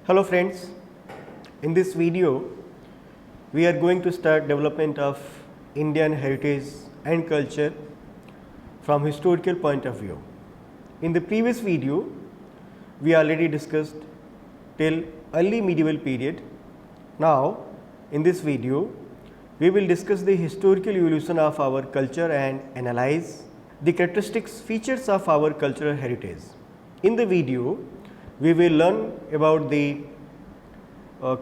Hello friends, in this video we are going to start development of Indian heritage and culture from historical point of view. In the previous video we already discussed till early medieval period. Now in this video we will discuss the historical evolution of our culture and analyze the characteristics features of our cultural heritage. In the video we will learn about the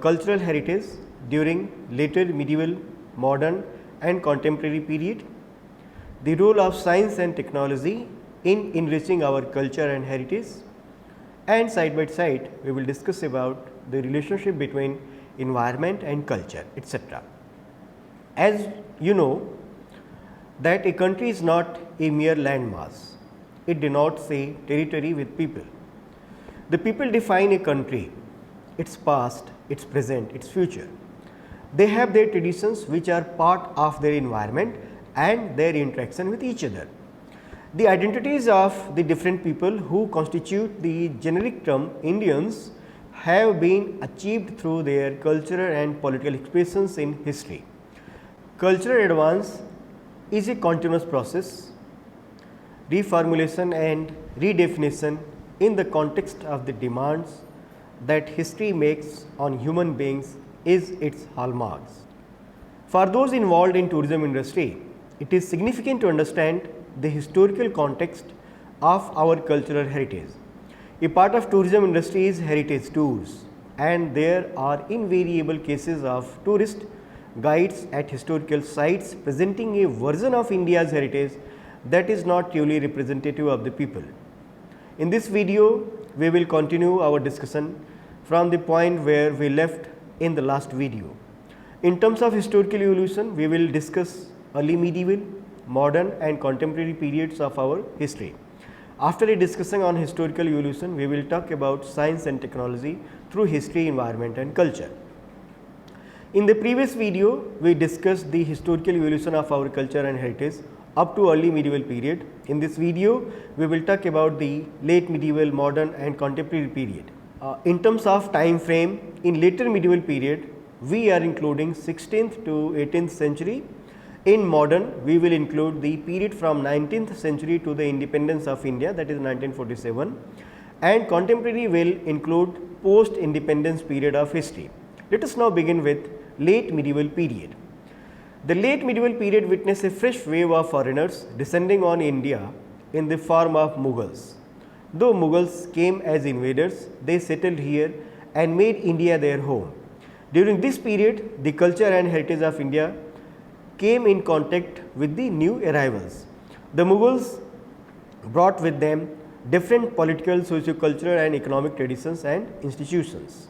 cultural heritage during later medieval, modern and contemporary period, the role of science and technology in enriching our culture and heritage, and side by side we will discuss about the relationship between environment and culture, etc. As you know that a country is not a mere landmass, it denotes a territory with people. The people define a country, its past, its present, its future. They have their traditions which are part of their environment and their interaction with each other. The identities of the different people who constitute the generic term Indians have been achieved through their cultural and political expressions in history. Cultural advance is a continuous process. Reformulation and redefinition in the context of the demands that history makes on human beings is its hallmarks. For those involved in tourism industry, it is significant to understand the historical context of our cultural heritage. A part of tourism industry is heritage tours, and there are invariable cases of tourist guides at historical sites presenting a version of India's heritage that is not truly representative of the people. In this video, we will continue our discussion from the point where we left in the last video. In terms of historical evolution, we will discuss early medieval, modern and contemporary periods of our history. After a discussion on historical evolution, we will talk about science and technology through history, environment and culture. In the previous video, we discussed the historical evolution of our culture and heritage up to early medieval period. In this video, we will talk about the late medieval, modern and contemporary period. In terms of time frame, in later medieval period, we are including 16th to 18th century. In modern, we will include the period from 19th century to the independence of India, that is 1947, and contemporary will include post independence period of history. Let us now begin with late medieval period. The late medieval period witnessed a fresh wave of foreigners descending on India in the form of Mughals. Though Mughals came as invaders, they settled here and made India their home. During this period, the culture and heritage of India came in contact with the new arrivals. The Mughals brought with them different political, socio-cultural and economic traditions and institutions.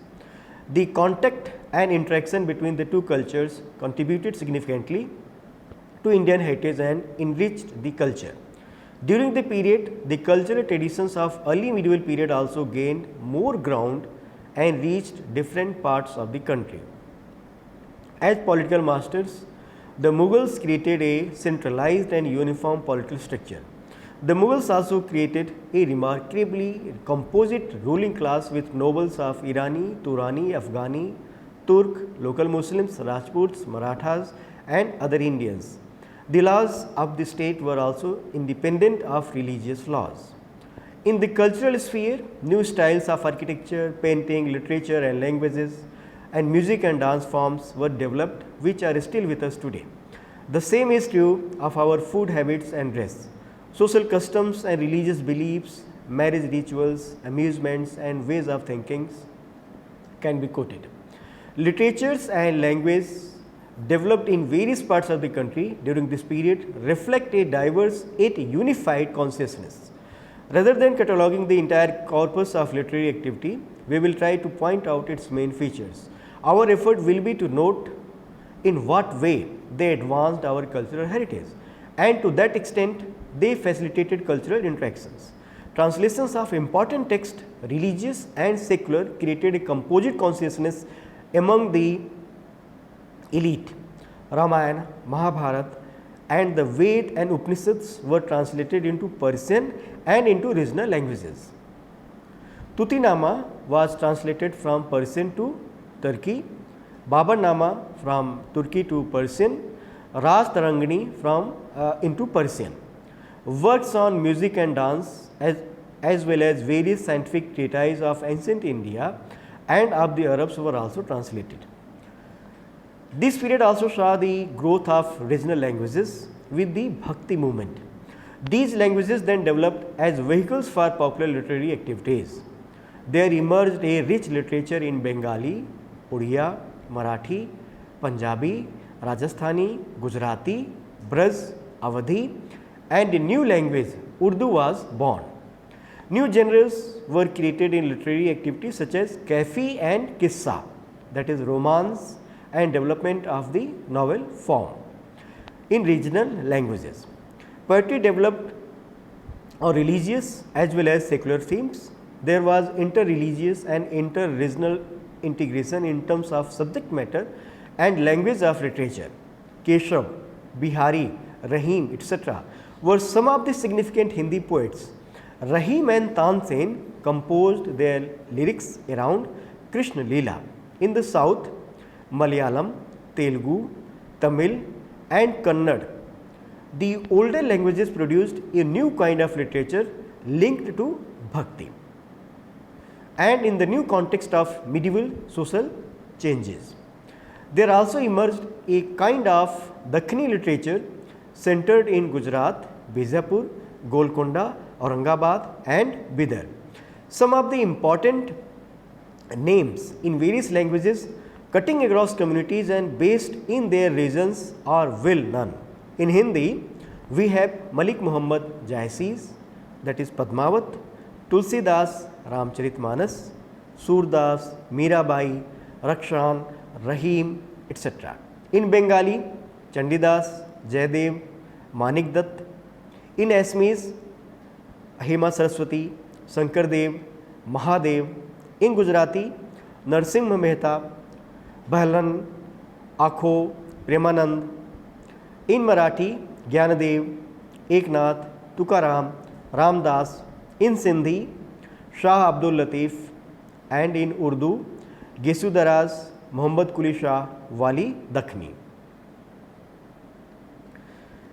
The contact and interaction between the two cultures contributed significantly to Indian heritage and enriched the culture. During the period, the cultural traditions of early medieval period also gained more ground and reached different parts of the country. As political masters, the Mughals created a centralized and uniform political structure. The Mughals also created a remarkably composite ruling class with nobles of Irani, Turani, Afghani, Turk, local Muslims, Rajputs, Marathas and other Indians. The laws of the state were also independent of religious laws. In the cultural sphere, new styles of architecture, painting, literature and languages and music and dance forms were developed which are still with us today. The same is true of our food habits and dress. Social customs and religious beliefs, marriage rituals, amusements and ways of thinking can be quoted. Literatures and language developed in various parts of the country during this period reflect a diverse yet unified consciousness. Rather than cataloging the entire corpus of literary activity, we will try to point out its main features. Our effort will be to note in what way they advanced our cultural heritage, and to that extent they facilitated cultural interactions. Translations of important texts, religious and secular, created a composite consciousness among the elite. Ramayana, Mahabharata and the Ved and Upanishads were translated into Persian and into regional languages. Tutinama was translated from Persian to Turkey, Babarnama from Turkey to Persian, Ras Tarangani from into Persian. Works on music and dance as well as various scientific treatises of ancient India and of the Arabs were also translated. This period also saw the growth of regional languages with the Bhakti movement. These languages then developed as vehicles for popular literary activities. There emerged a rich literature in Bengali, Odia, Marathi, Punjabi, Rajasthani, Gujarati, Braj, Awadhi, and a new language, Urdu, was born. New genres were created in literary activities such as Kafi and Kissa, that is romance and development of the novel form in regional languages. Poetry developed on religious as well as secular themes. There was inter-religious and inter-regional integration in terms of subject matter and language of literature. Keshav, Bihari, Rahim, etc. were some of the significant Hindi poets. Rahim and Tansen composed their lyrics around Krishna Leela. In the south, Malayalam, Telugu, Tamil and Kannada, the older languages produced a new kind of literature linked to Bhakti and in the new context of medieval social changes. There also emerged a kind of Dakhini literature centered in Gujarat, Bijapur, Golconda, Aurangabad and Bidar. Some of the important names in various languages cutting across communities and based in their regions are well known. In Hindi, we have Malik Muhammad Jaisis, that is Padmavat, Tulsidas Ramcharitmanas, Surdas, Mirabai, Rakshan, Rahim, etc. In Bengali, Chandidas, Jaydev, Manik Dutt. In Assamese, Hema Saraswati, Shankardev, Mahadev. In Gujarati, Narsimha Mehta, Bahlan, Akho, Premanand. In Marathi, Gyanadev, Eknath, Tukaram, Ramdas. In Sindhi, Shah Abdul Latif, and in Urdu, Gesudaraz, Muhammad Quli Shah, Wali Dakhni.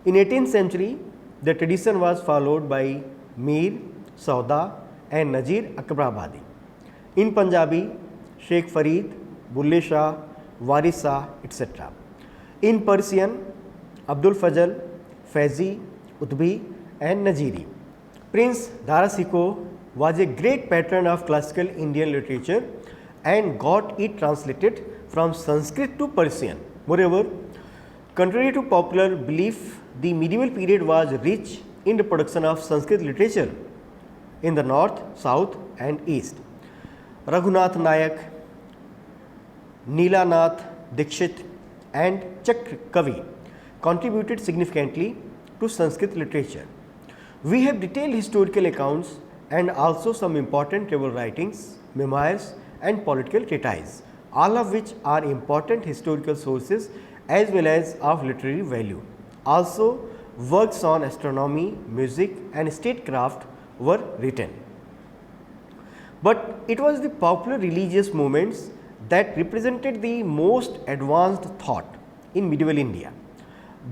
In 18th century, the tradition was followed by Mir, Sauda and Nazir Akbarabadi. In Punjabi, Sheikh Farid, Bulle Shah, Waris Shah, etc. In Persian, Abdul Fazl, Faizi, Utbi and Najiri. Prince Dara Shikoh was a great patron of classical Indian literature and got it translated from Sanskrit to Persian. Moreover, contrary to popular belief, the medieval period was rich in the production of Sanskrit literature in the north, south and east. Raghunath Nayak, Neelanath Dikshit and Chakra Kavi contributed significantly to Sanskrit literature. We have detailed historical accounts and also some important travel writings, memoirs and political treatises, all of which are important historical sources as well as of literary value. Also, works on astronomy, music and statecraft were written. But it was the popular religious movements that represented the most advanced thought in medieval India.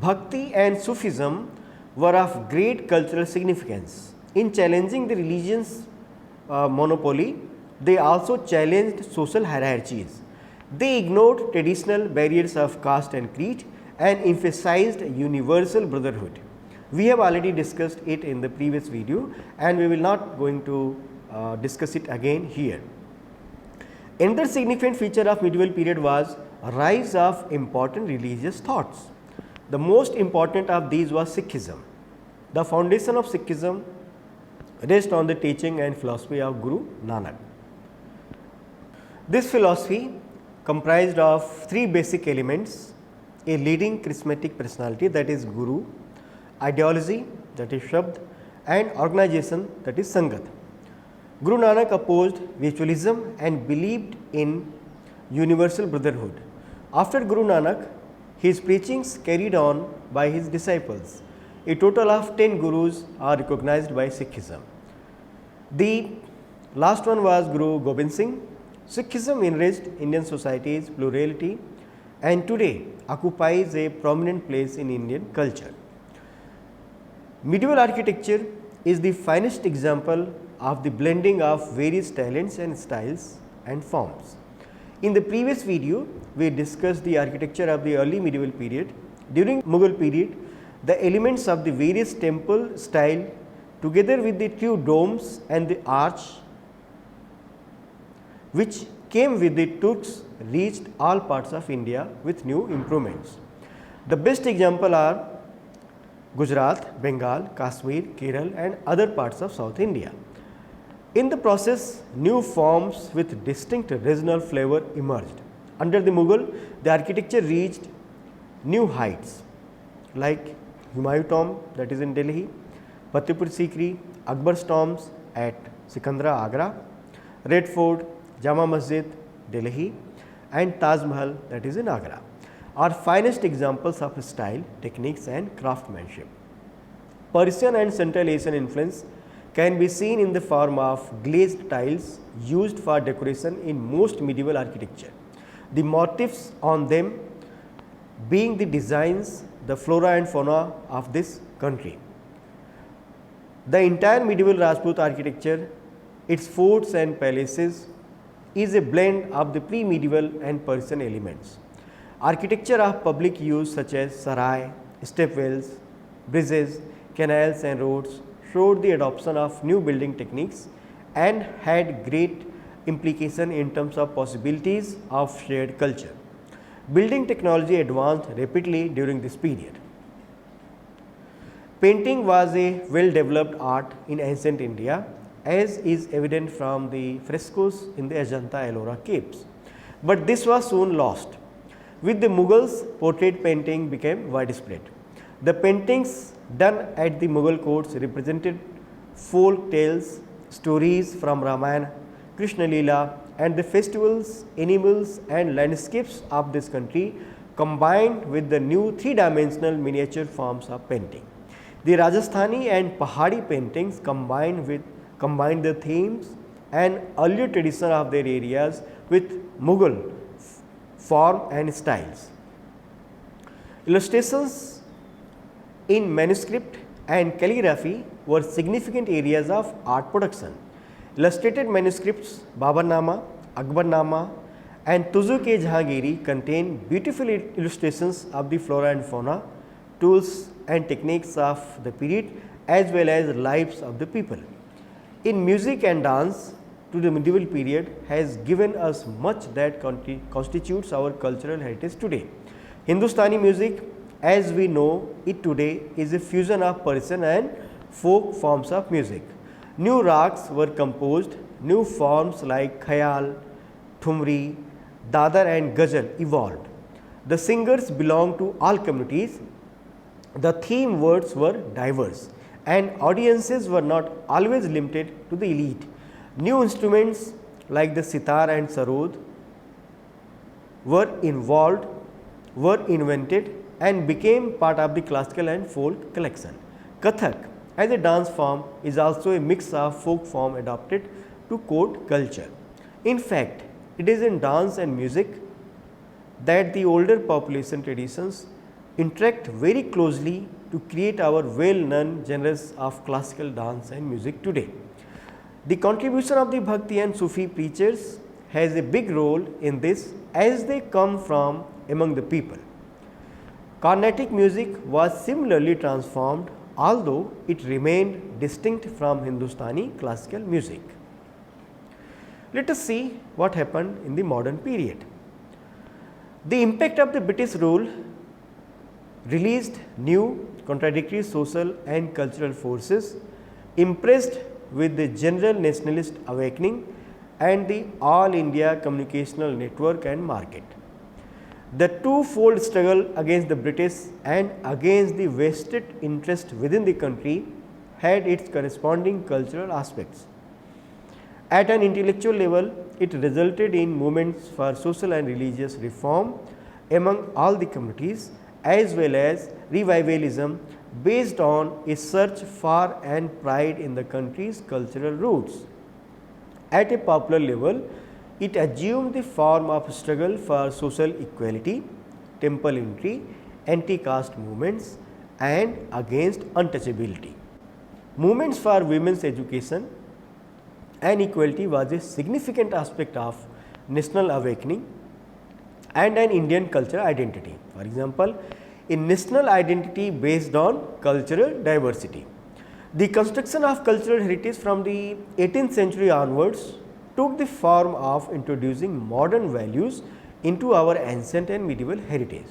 Bhakti and Sufism were of great cultural significance. In challenging the religion's monopoly, they also challenged social hierarchies. They ignored traditional barriers of caste and creed and emphasized universal brotherhood. We have already discussed it in the previous video and we will not going to discuss it again here. Another significant feature of medieval period was rise of important religious thoughts. The most important of these was Sikhism. The foundation of Sikhism rests on the teaching and philosophy of Guru Nanak. This philosophy comprised of three basic elements: a leading charismatic personality, that is Guru, ideology, that is Shabd, and organization, that is Sangat. Guru Nanak opposed ritualism and believed in universal brotherhood. After Guru Nanak, his preachings carried on by his disciples. A total of 10 gurus are recognized by Sikhism. The Last one was Guru Gobind Singh. Sikhism enriched Indian society's plurality and today occupies a prominent place in Indian culture. Medieval architecture is the finest example of the blending of various talents and styles and forms. In the previous video, we discussed the architecture of the early medieval period. During Mughal period, the elements of the various temple style together with the two domes and the arch which came with the Turks reached all parts of India with new improvements. The best example are Gujarat, Bengal, Kashmir, Kerala and other parts of South India. In the process, new forms with distinct regional flavor emerged. Under the Mughal, the architecture reached new heights like Humayun Tomb that is in Delhi, Fatehpur Sikri, Akbar's tombs at Sikandra, Agra, Red Fort, Jama Masjid, Delhi and Taj Mahal that is in Agra are finest examples of style, techniques and craftsmanship. Persian and Central Asian influence can be seen in the form of glazed tiles used for decoration in most medieval architecture. The motifs on them being the designs, the flora and fauna of this country. The entire medieval Rajput architecture, its forts and palaces is a blend of the pre-medieval and Persian elements. Architecture of public use such as sarai, stepwells, bridges, canals and roads showed the adoption of new building techniques and had great implication in terms of possibilities of shared culture. Building technology advanced rapidly during this period. Painting was a well developed art in ancient India as is evident from the frescoes in the Ajanta Ellora caves, but this was soon lost. With the Mughals, portrait painting became widespread. The paintings done at the Mughal courts represented folk tales, stories from Ramayana, Krishna Leela and the festivals, animals and landscapes of this country combined with the new three-dimensional miniature forms of painting. The Rajasthani and Pahadi paintings combined the themes and earlier tradition of their areas with Mughal form and styles. Illustrations in manuscript and calligraphy were significant areas of art production. Illustrated manuscripts Babarnama, Akbarnama and Tuzuk-e-Jahangiri contain beautiful illustrations of the flora and fauna, tools and techniques of the period as well as lives of the people. In music and dance, to the medieval period has given us much that constitutes our cultural heritage today. Hindustani music as we know it today is a fusion of Persian and folk forms of music. New rags were composed, new forms like khayal, thumri, dadar and ghazal evolved. The singers belonged to all communities. The theme words were diverse and audiences were not always limited to the elite. New instruments like the sitar and sarod were invented and became part of the classical and folk collection. Kathak as a dance form is also a mix of folk form adapted to court culture. In fact, it is in dance and music that the older population traditions interact very closely to create our well known genres of classical dance and music today. The contribution of the Bhakti and Sufi preachers has a big role in this as they come from among the people. Carnatic music was similarly transformed, although it remained distinct from Hindustani classical music. Let us see what happened in the modern period. The impact of the British rule released new contradictory social and cultural forces impressed with the general nationalist awakening and the all India communicational network and market. The two-fold struggle against the British and against the vested interest within the country had its corresponding cultural aspects. At an intellectual level, it resulted in movements for social and religious reform among all the communities as well as revivalism based on a search for and pride in the country's cultural roots. At a popular level, it assumed the form of struggle for social equality, temple entry, anti-caste movements and against untouchability. Movements for women's education and equality was a significant aspect of national awakening and an Indian cultural identity. For example, a national identity based on cultural diversity. The construction of cultural heritage from the 18th century onwards took the form of introducing modern values into our ancient and medieval heritage.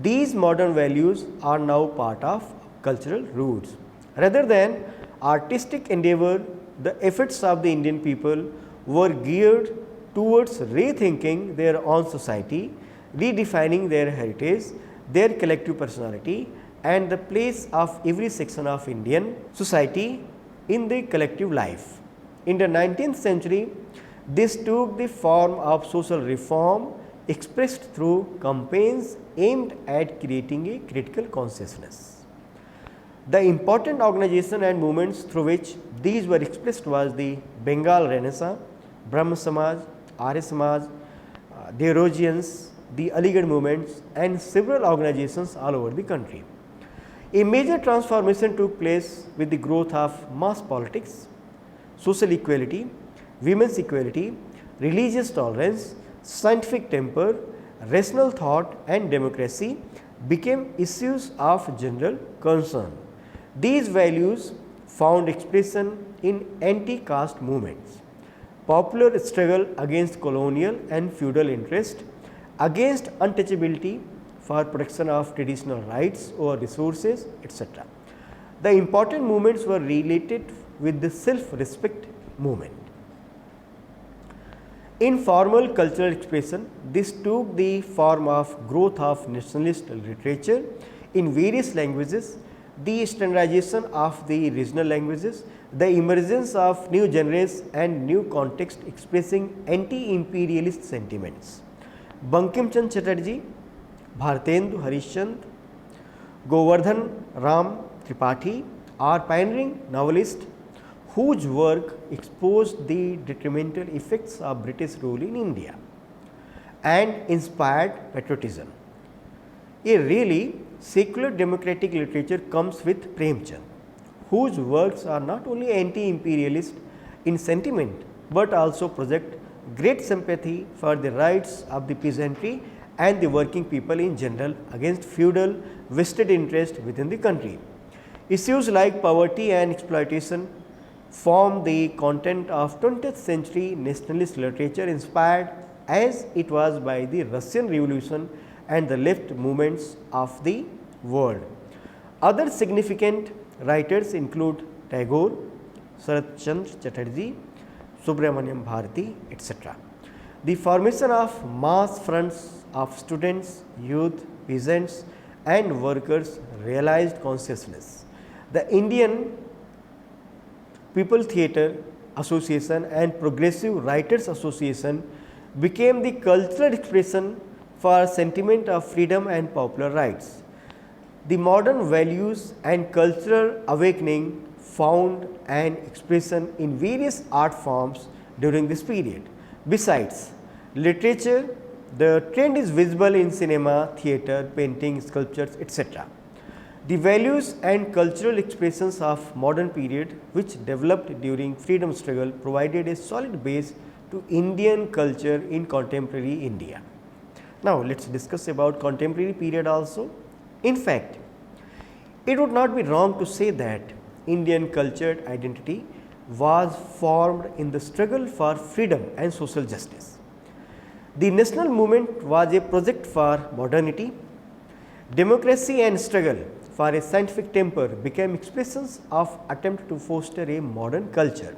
These modern values are now part of cultural roots. Rather than artistic endeavor, the efforts of the Indian people were geared towards rethinking their own society, redefining their heritage, their collective personality and the place of every section of Indian society in the collective life. In the 19th century, this took the form of social reform expressed through campaigns aimed at creating a critical consciousness. The important organization and movements through which these were expressed was the Bengal Renaissance, Brahma Samaj, Arya Samaj, the Eurasians, the Aligarh movements and several organizations all over the country. A major transformation took place with the growth of mass politics, social equality, women's equality, religious tolerance, scientific temper, rational thought and democracy became issues of general concern. These values found expression in anti-caste movements, popular struggle against colonial and feudal interest, against untouchability, for protection of traditional rights or resources, etc. The important movements were related with the self-respect movement. In formal cultural expression, this took the form of growth of nationalist literature in various languages, the standardization of the regional languages, the emergence of new genres and new context expressing anti-imperialist sentiments. Bankim Chand Chatterjee, Bhartendu Harishchandra, Govardhan Ram Tripathi are pioneering novelists whose work exposed the detrimental effects of British rule in India and inspired patriotism. A really secular democratic literature comes with Premchand, whose works are not only anti-imperialist in sentiment, but also project great sympathy for the rights of the peasantry and the working people in general against feudal vested interest within the country. Issues like poverty and exploitation form the content of 20th century nationalist literature inspired as it was by the Russian Revolution and the left movements of the world. Other significant writers include Tagore, Sarat Chandra Chatterjee, Subramaniam Bharati, etc. The formation of mass fronts of students, youth, peasants and workers realized consciousness. The Indian People Theatre Association and Progressive Writers Association became the cultural expression for sentiment of freedom and popular rights. The modern values and cultural awakening found an expression in various art forms during this period. Besides literature, the trend is visible in cinema, theatre, painting, sculptures, etc. The values and cultural expressions of modern period which developed during freedom struggle provided a solid base to Indian culture in contemporary India. Now, let us discuss about contemporary period also. In fact, it would not be wrong to say that Indian cultured identity was formed in the struggle for freedom and social justice. The national movement was a project for modernity. Democracy and struggle for a scientific temper became expressions of attempt to foster a modern culture.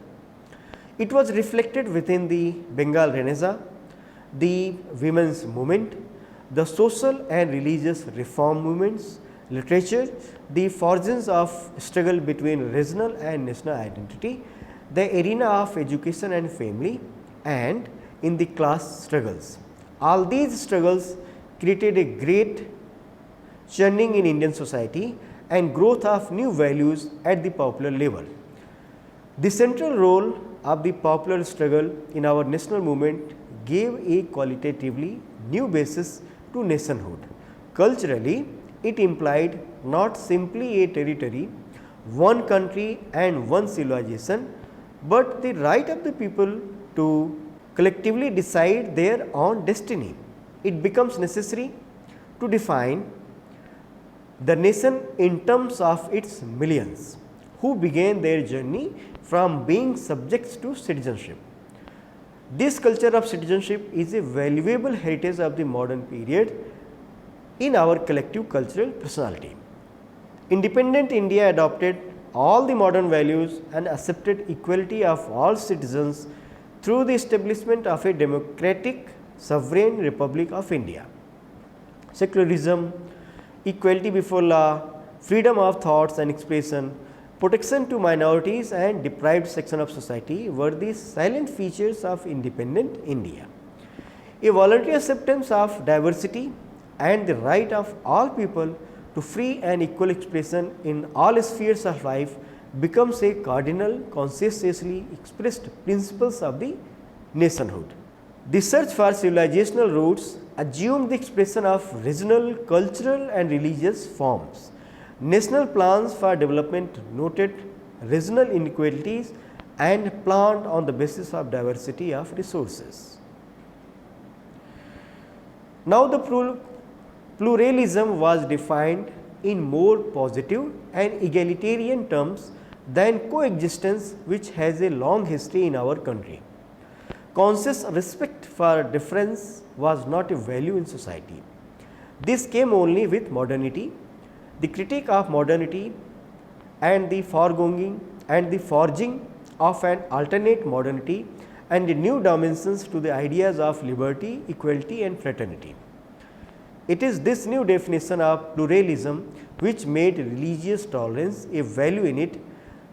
It was reflected within the Bengal Renaissance, the women's movement, the social and religious reform movements, literature, the fortunes of struggle between regional and national identity, the arena of education and family, and in the class struggles. All these struggles created a great churning in Indian society and growth of new values at the popular level. The central role of the popular struggle in our national movement gave a qualitatively new basis to nationhood. Culturally, it implied not simply a territory, one country and one civilization, but the right of the people to collectively decide their own destiny. It becomes necessary to define the nation in terms of its millions who began their journey from being subjects to citizenship. This culture of citizenship is a valuable heritage of the modern period in our collective cultural personality. Independent India adopted all the modern values and accepted equality of all citizens through the establishment of a democratic sovereign Republic of India. Secularism, equality before law, freedom of thoughts and expression, protection to minorities and deprived section of society were the silent features of independent India. A voluntary acceptance of diversity and the right of all people to free and equal expression in all spheres of life becomes a cardinal conscientiously expressed principles of the nationhood. The search for civilizational roots assumed the expression of regional, cultural and religious forms. National plans for development noted regional inequalities and planned on the basis of diversity of resources. Now, the pluralism was defined in more positive and egalitarian terms than coexistence, which has a long history in our country. Conscious respect for difference was not a value in society. This came only with modernity. The critique of modernity and the forging of an alternate modernity and the new dimensions to the ideas of liberty, equality and fraternity. It is this new definition of pluralism which made religious tolerance a value in it,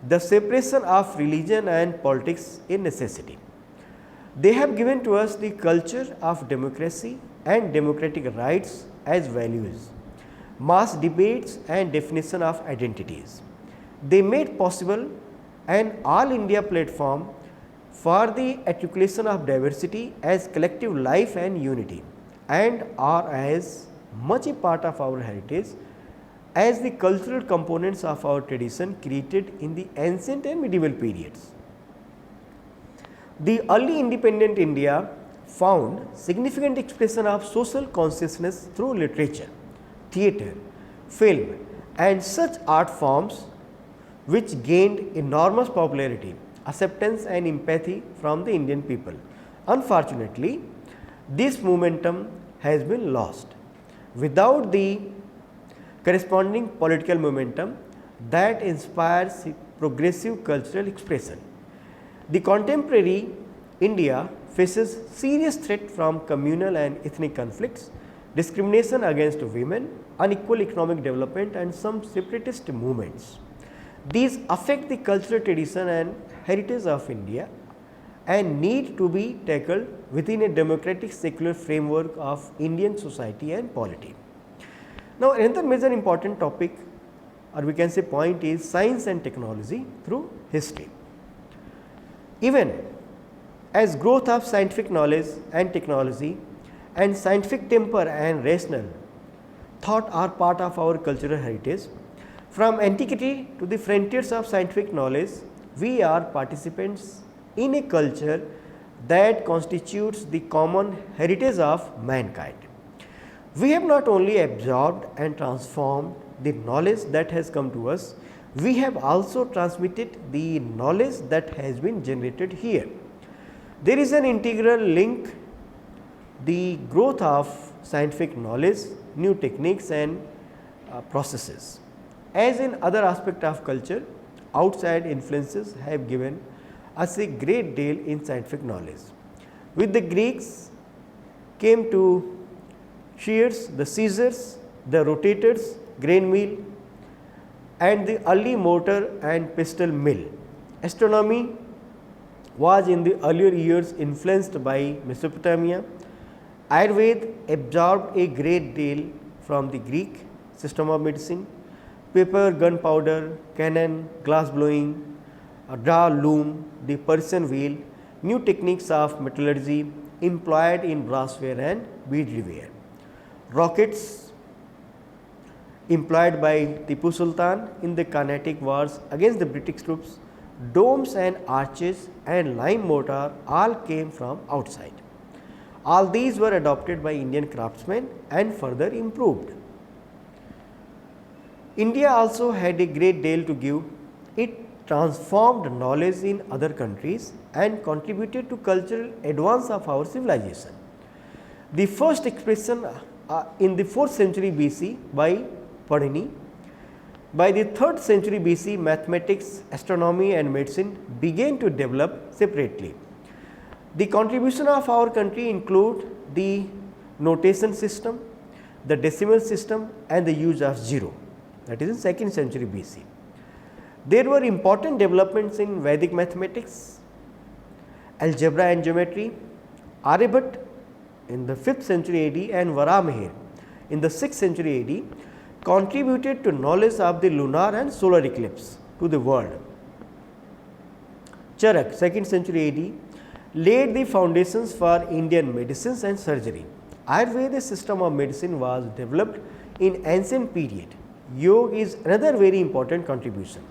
the separation of religion and politics a necessity. They have given to us the culture of democracy and democratic rights as values, mass debates and definition of identities. They made possible an all India platform for the articulation of diversity as collective life and unity, and are as much a part of our heritage as the cultural components of our tradition created in the ancient and medieval periods. The early independent India found significant expression of social consciousness through literature, theatre, film and such art forms which gained enormous popularity, acceptance and empathy from the Indian people. Unfortunately, this momentum has been lost. Without the corresponding political momentum that inspires progressive cultural expression, the contemporary India faces serious threat from communal and ethnic conflicts, discrimination against women, unequal economic development and some separatist movements. These affect the cultural tradition and heritage of India and need to be tackled within a democratic secular framework of Indian society and polity. Now, another major important topic, or we can say point, is science and technology through history. Even as growth of scientific knowledge and technology and scientific temper and rational thought are part of our cultural heritage, from antiquity to the frontiers of scientific knowledge, we are participants in a culture that constitutes the common heritage of mankind. We have not only absorbed and transformed the knowledge that has come to us, we have also transmitted the knowledge that has been generated here. There is an integral link, the growth of scientific knowledge, new techniques and processes. As in other aspects of culture, outside influences have given us a great deal in scientific knowledge. With the Greeks came to shears, the scissors, the rotators, grain mill and the early mortar and pestle mill. Astronomy was in the earlier years influenced by Mesopotamia. Ayurveda absorbed a great deal from the Greek system of medicine. Paper, gunpowder, cannon, glass blowing a draw loom, the Persian wheel, new techniques of metallurgy employed in brassware and beaded ware, rockets employed by Tipu Sultan in the Carnatic wars against the British troops, domes and arches and lime mortar all came from outside. All these were adopted by Indian craftsmen and further improved. India also had a great deal to give. It transformed knowledge in other countries and contributed to cultural advance of our civilization. The first expression in the 4th century BC by Panini. By the 3rd century BC, mathematics, astronomy and medicine began to develop separately. The contribution of our country include the notation system, the decimal system and the use of zero, that is in 2nd century BC. There were important developments in Vedic mathematics, algebra and geometry. Aryabhat in the 5th century AD and Varamihir in the 6th century AD contributed to knowledge of the lunar and solar eclipse to the world. Charak 2nd century AD laid the foundations for Indian medicines and surgery. Ayurveda system of medicine was developed in ancient period. Yoga is another very important contribution.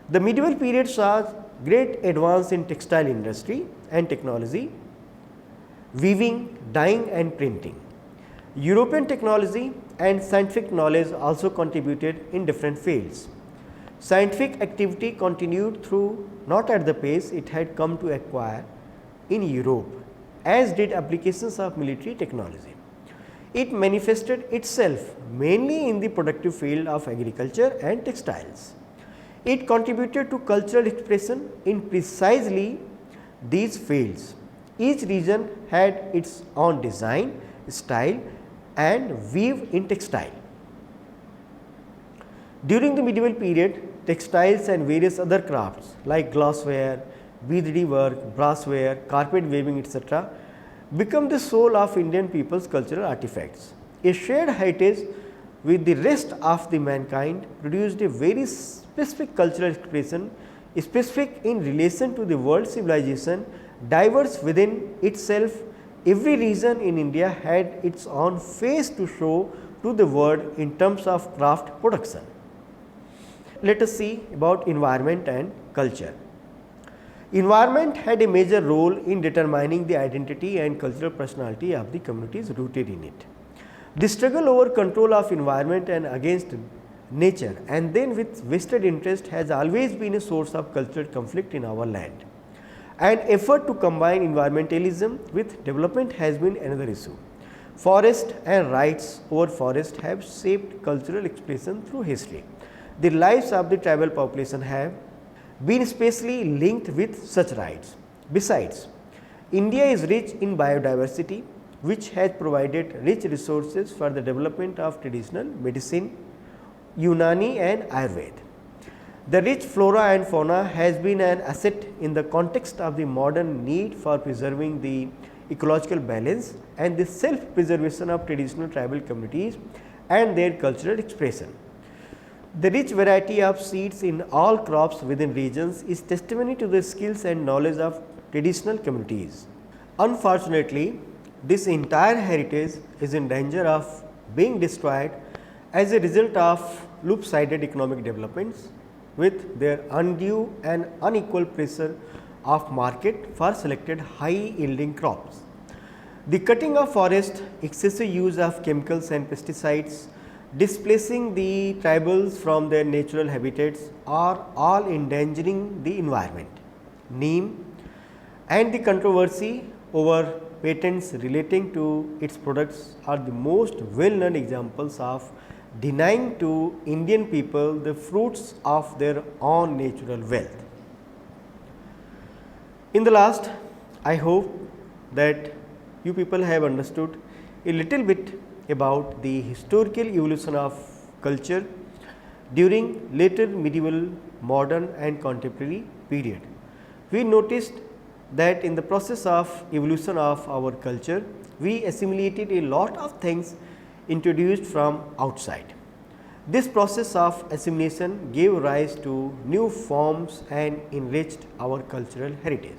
The medieval period saw great advance in textile industry and technology, weaving, dyeing and printing. European technology and scientific knowledge also contributed in different fields. Scientific activity continued through not at the pace it had come to acquire in Europe, as did applications of military technology. It manifested itself mainly in the productive field of agriculture and textiles. It contributed to cultural expression in precisely these fields. Each region had its own design, style and weave in textile. During the medieval period, textiles and various other crafts like glassware, beaded work, brassware, carpet weaving etc. become the soul of Indian people's cultural artifacts. A shared heritage with the rest of the mankind produced a very specific cultural expression, specific in relation to the world civilization, diverse within itself. Every region in India had its own face to show to the world in terms of craft production. Let us see about environment and culture. Environment had a major role in determining the identity and cultural personality of the communities rooted in it. The struggle over control of environment and against nature and then with vested interest has always been a source of cultural conflict in our land. An effort to combine environmentalism with development has been another issue. Forest and rights over forest have shaped cultural expression through history. The lives of the tribal population have been especially linked with such rights. Besides, India is rich in biodiversity, which has provided rich resources for the development of traditional medicine, Unani and Ayurveda. The rich flora and fauna has been an asset in the context of the modern need for preserving the ecological balance and the self-preservation of traditional tribal communities and their cultural expression. The rich variety of seeds in all crops within regions is testimony to the skills and knowledge of traditional communities. Unfortunately, this entire heritage is in danger of being destroyed as a result of loop-sided economic developments with their undue and unequal pressure of market for selected high yielding crops. The cutting of forest, excessive use of chemicals and pesticides, displacing the tribals from their natural habitats are all endangering the environment. Neem and the controversy over patents relating to its products are the most well known examples of denying to Indian people the fruits of their own natural wealth. In the last, I hope that you people have understood a little bit about the historical evolution of culture during later medieval, modern and contemporary period. We noticed that in the process of evolution of our culture, we assimilated a lot of things introduced from outside. This process of assimilation gave rise to new forms and enriched our cultural heritage.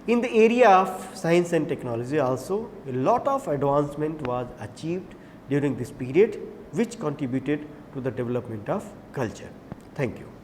In the area of science and technology also, a lot of advancement was achieved during this period, which contributed to the development of culture. Thank you.